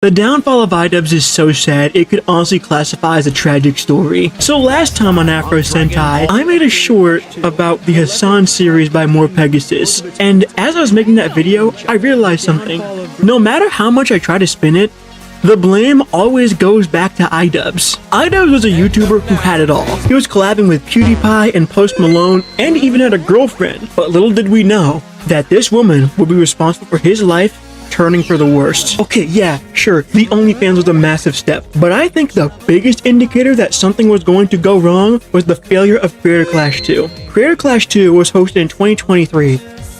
The downfall of Idubbbz is so sad, it could honestly classify as a tragic story. So last time on Afro Sentai, I made a short about the Hassan series by More Pegasus, and as I was making that video, I realized something. No matter how much I try to spin it, the blame always goes back to Idubbbz. Idubbbz was a YouTuber who had it all. He was collabing with PewDiePie and Post Malone, and even had a girlfriend. But little did we know that this woman would be responsible for his life turning for the worst. Okay, yeah, sure, the OnlyFans was a massive step, but I think the biggest indicator that something was going to go wrong was the failure of Creator Clash 2. Creator Clash 2 was hosted in 2023.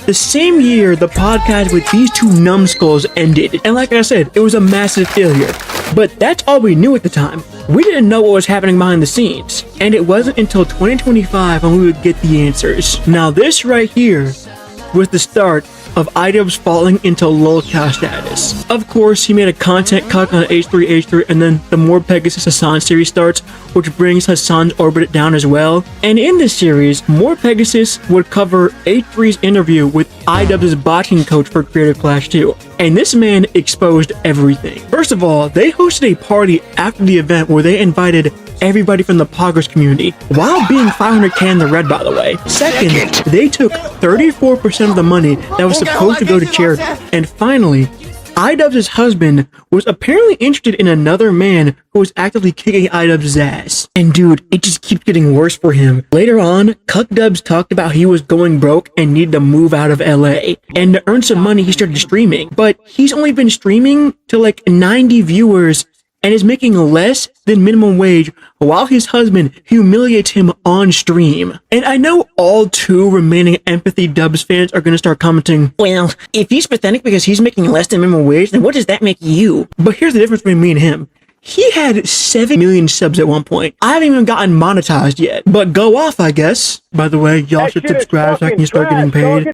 The same year the podcast with these two numbskulls ended, and like I said, it was a massive failure. But that's all we knew at the time. We didn't know what was happening behind the scenes, and it wasn't until 2025 when we would get the answers. Now this right here was the start of Idubbbz falling into lolcow status. Of course, he made a content cut on H3H3, and then the More Pegasus Hassan series starts, which brings Hassan's orbit down as well. And in this series, More Pegasus would cover H3's interview with Idubbbz's boxing coach for Creator Clash 2, and this man exposed everything. First of all, they hosted a party after the event where they invited everybody from the Poggers community, while being 500k in the red, by the way. Second, they took 34% of the money that was supposed to go to charity. And finally, Idubbbz's husband was apparently interested in another man who was actively kicking Idubbbz's ass. And dude, it just keeps getting worse for him. Later on, Cuckdubbbz talked about he was going broke and needed to move out of LA. And to earn some money, he started streaming. But he's only been streaming to like 90 viewers and is making less than minimum wage while his husband humiliates him on stream. And I know all two remaining Empathy Dubs fans are gonna start commenting, well, if he's pathetic because he's making less than minimum wage, then what does that make you? But here's the difference between me and him. He had 7 million subs at one point. I haven't even gotten monetized yet. But go off, I guess. By the way, y'all should subscribe so I can start getting paid.